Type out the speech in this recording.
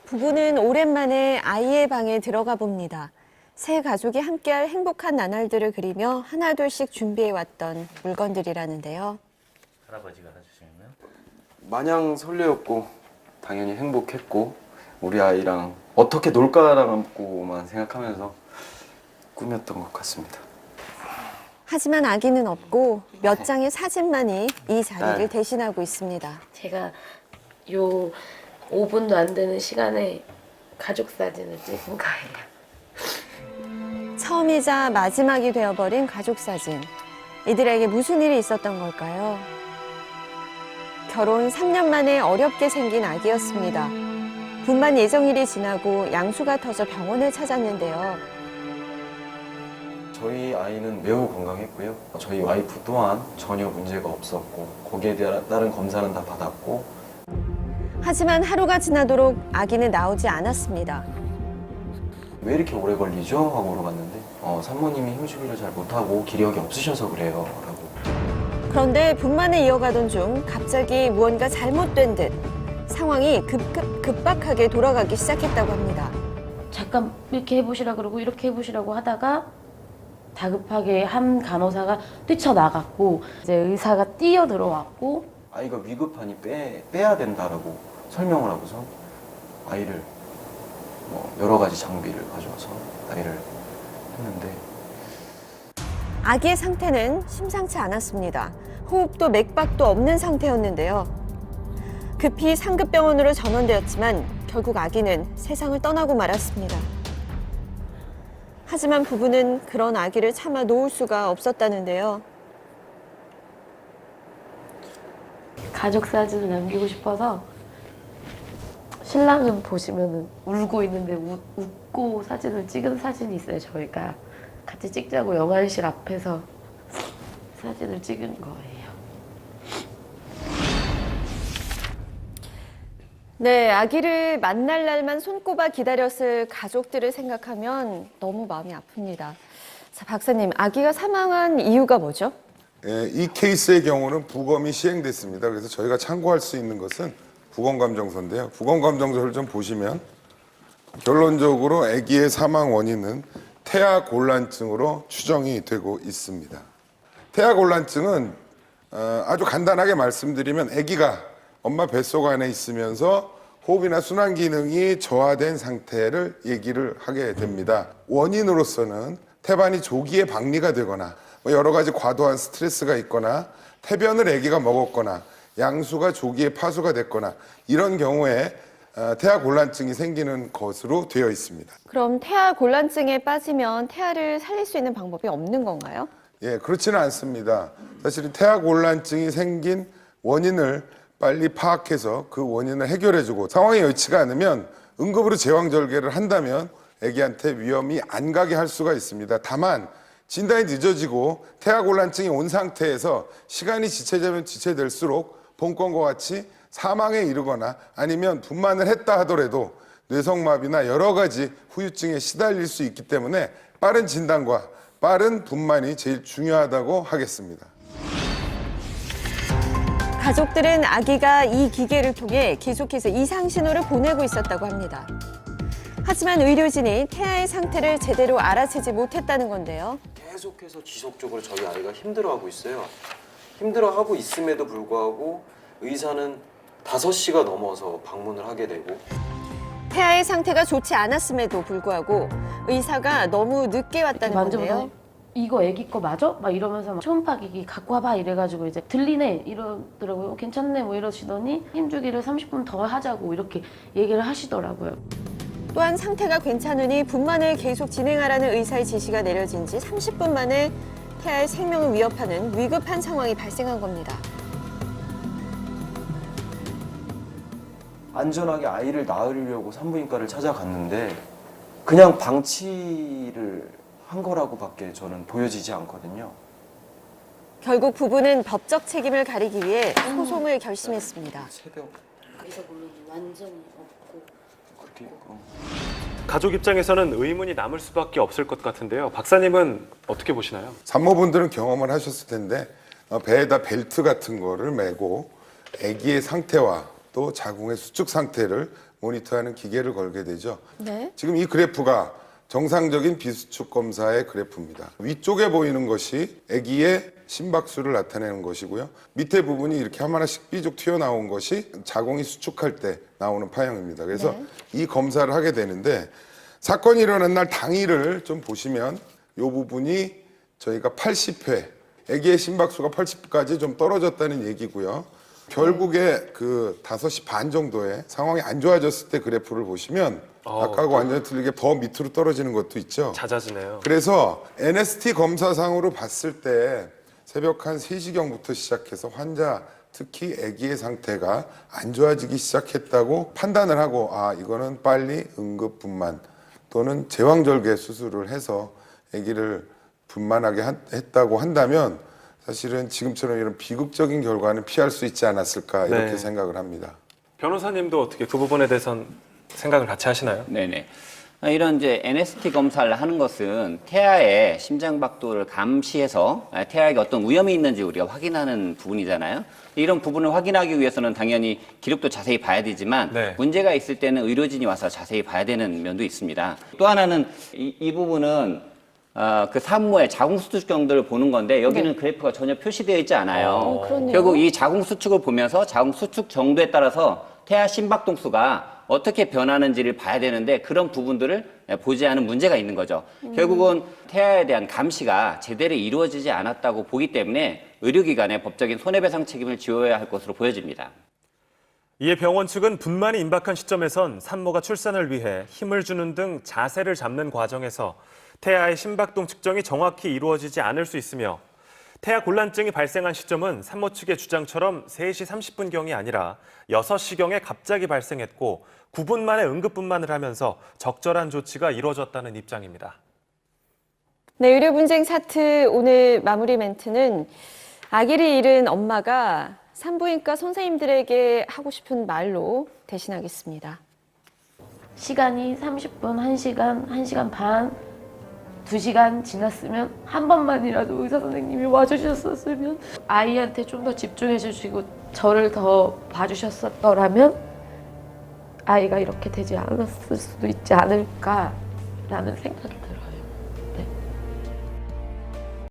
부부는 오랜만에 아이의 방에 들어가 봅니다. 새 가족이 함께할 행복한 나날들을 그리며 하나둘씩 준비해왔던 물건들이라는데요. 할아버지가 사주시면요? 마냥 설레었고 당연히 행복했고 우리 아이랑 어떻게 놀까라고만 생각하면서 꾸몄던 것 같습니다. 하지만 아기는 없고 몇 장의 사진만이 이 자리를 대신하고 있습니다. 제가 요 5분도 안 되는 시간에 가족 사진을 찍은 거예요. 처음이자 마지막이 되어버린 가족 사진. 이들에게 무슨 일이 있었던 걸까요? 결혼 3년 만에 어렵게 생긴 아기였습니다. 분만 예정일이 지나고 양수가 터져 병원을 찾았는데요. 저희 아이는 매우 건강했고요. 저희 와이프 또한 전혀 문제가 없었고 거기에 따른 검사는 다 받았고. 하지만 하루가 지나도록 아기는 나오지 않았습니다. 왜 이렇게 오래 걸리죠? 하고 물어봤는데 산모님이 힘주기를 잘 못하고 기력이 없으셔서 그래요 라고. 그런데 분만을 이어가던 중 갑자기 무언가 잘못된 듯 상황이 급박하게 돌아가기 시작했다고 합니다. 잠깐 이렇게 해보시라 그러고 이렇게 해보시라고 하다가 다급하게 한 간호사가 뛰쳐나갔고 이제 의사가 뛰어 들어왔고 아이가 위급하니 빼야 된다라고 설명을 하고서 아이를 여러 가지 장비를 가져와서 아이를 했는데 아기의 상태는 심상치 않았습니다. 호흡도 맥박도 없는 상태였는데요. 급히 상급병원으로 전원되었지만 결국 아기는 세상을 떠나고 말았습니다. 하지만 부부는 그런 아기를 참아 놓을 수가 없었다는데요. 가족 사진을 남기고 싶어서 신랑은 보시면은 울고 있는데 웃고 사진을 찍은 사진이 있어요. 저희가 같이 찍자고 영안실 앞에서 사진을 찍은 거예요. 네, 아기를 만날 날만 손꼽아 기다렸을 가족들을 생각하면 너무 마음이 아픕니다. 자, 박사님, 아기가 사망한 이유가 뭐죠? 예, 이 케이스의 경우는 부검이 시행됐습니다. 그래서 저희가 참고할 수 있는 것은 부검감정서인데요. 부검감정서를 좀 보시면 결론적으로 아기의 사망 원인은 태아곤란증으로 추정이 되고 있습니다. 태아곤란증은 아주 간단하게 말씀드리면 아기가 엄마 뱃속 안에 있으면서 호흡이나 순환 기능이 저하된 상태를 얘기를 하게 됩니다. 원인으로서는 태반이 조기에 박리가 되거나 여러 가지 과도한 스트레스가 있거나 태변을 아기가 먹었거나 양수가 조기에 파수가 됐거나 이런 경우에 태아곤란증이 생기는 것으로 되어 있습니다. 그럼 태아곤란증에 빠지면 태아를 살릴 수 있는 방법이 없는 건가요? 예, 그렇지는 않습니다. 사실은 태아곤란증이 생긴 원인을 빨리 파악해서 그 원인을 해결해주고 상황이 여의치가 않으면 응급으로 제왕절개를 한다면 아기한테 위험이 안 가게 할 수가 있습니다. 다만 진단이 늦어지고 태아곤란증이 온 상태에서 시간이 지체되면 지체될수록 본건과 같이 사망에 이르거나 아니면 분만을 했다 하더라도 뇌성마비나 여러 가지 후유증에 시달릴 수 있기 때문에 빠른 진단과 빠른 분만이 제일 중요하다고 하겠습니다. 가족들은 아기가 이 기계를 통해 계속해서 이상 신호를 보내고 있었다고 합니다. 하지만 의료진이 태아의 상태를 제대로 알아채지 못했다는 건데요. 계속해서 지속적으로 저희 아이가 힘들어하고 있어요. 힘들어하고 있음에도 불구하고 의사는 5시가 넘어서 방문을 하게 되고 태아의 상태가 좋지 않았음에도 불구하고 의사가 너무 늦게 왔다는 건데요. 만져보더니 이거 애기 거 맞아? 막 이러면서 막 초음파기기 갖고 와봐 이래가지고 이제 들리네 이러더라고요. 괜찮네 뭐 이러시더니 힘주기를 30분 더 하자고 이렇게 얘기를 하시더라고요. 또한 상태가 괜찮으니 분만을 계속 진행하라는 의사의 지시가 내려진 지 30분 만에 태아의 생명을 위협하는 위급한 상황이 발생한 겁니다. 안전하게 아이를 낳으려고 산부인과를 찾아갔는데 그냥 방치를 한 거라고밖에 저는 보여지지 않거든요. 결국 부부는 법적 책임을 가리기 위해 소송을 결심했습니다. 가족 입장에서는 의문이 남을 수밖에 없을 것 같은데요. 박사님은 어떻게 보시나요? 산모분들은 경험을 하셨을 텐데 배에다 벨트 같은 거를 메고 아기의 상태와 또 자궁의 수축 상태를 모니터하는 기계를 걸게 되죠. 네. 지금 이 그래프가 정상적인 비수축 검사의 그래프입니다. 위쪽에 보이는 것이 아기의 심박수를 나타내는 것이고요. 밑에 부분이 이렇게 하나씩 삐죽 튀어나온 것이 자궁이 수축할 때 나오는 파형입니다. 그래서 네. 이 검사를 하게 되는데 사건이 일어난 날 당일을 좀 보시면 이 부분이 저희가 80회, 아기의 심박수가 80까지 좀 떨어졌다는 얘기고요. 결국에 그 5시 반 정도에 상황이 안 좋아졌을 때 그래프를 보시면 아까하고 완전히 틀리게 더 밑으로 떨어지는 것도 있죠. 잦아지네요. 그래서 NST 검사상으로 봤을 때 새벽 한 3시경부터 시작해서 환자 특히 아기의 상태가 안 좋아지기 시작했다고 판단을 하고 이거는 빨리 응급분만 또는 제왕절개 수술을 해서 아기를 분만하게 했다고 한다면 사실은 지금처럼 이런 비극적인 결과는 피할 수 있지 않았을까 이렇게 네. 생각을 합니다. 변호사님도 어떻게 그 부분에 대해선 생각을 같이 하시나요? 네네. 이런 이제 NST 검사를 하는 것은 태아의 심장박도를 감시해서 태아에게 어떤 위험이 있는지 우리가 확인하는 부분이잖아요. 이런 부분을 확인하기 위해서는 당연히 기록도 자세히 봐야 되지만 네. 문제가 있을 때는 의료진이 와서 자세히 봐야 되는 면도 있습니다. 또 하나는 이 부분은 그 산모의 자궁 수축 정도를 보는 건데 여기는 그래프가 전혀 표시되어 있지 않아요. 그렇네요. 결국 이 자궁 수축을 보면서 자궁 수축 정도에 따라서 태아 심박동수가 어떻게 변하는지를 봐야 되는데 그런 부분들을 보지 않은 문제가 있는 거죠. 결국은 태아에 대한 감시가 제대로 이루어지지 않았다고 보기 때문에 의료기관에 법적인 손해배상 책임을 지어야 할 것으로 보여집니다. 이에 병원 측은 분만이 임박한 시점에선 산모가 출산을 위해 힘을 주는 등 자세를 잡는 과정에서 태아의 심박동 측정이 정확히 이루어지지 않을 수 있으며 태아 곤란증이 발생한 시점은 산모 측의 주장처럼 3시 30분경이 아니라 6시경에 갑자기 발생했고 9분 만에 응급분만을 하면서 적절한 조치가 이루어졌다는 입장입니다. 네, 의료 분쟁 차트 오늘 마무리 멘트는 아기를 잃은 엄마가 산부인과 선생님들에게 하고 싶은 말로 대신하겠습니다. 시간이 30분, 1시간, 1시간 반, 2시간 지났으면 한 번만이라도 의사 선생님이 와주셨었으면 아이한테 좀 더 집중해 주시고 저를 더 봐주셨었더라면 아이가 이렇게 되지 않았을 수도 있지 않을까라는 생각이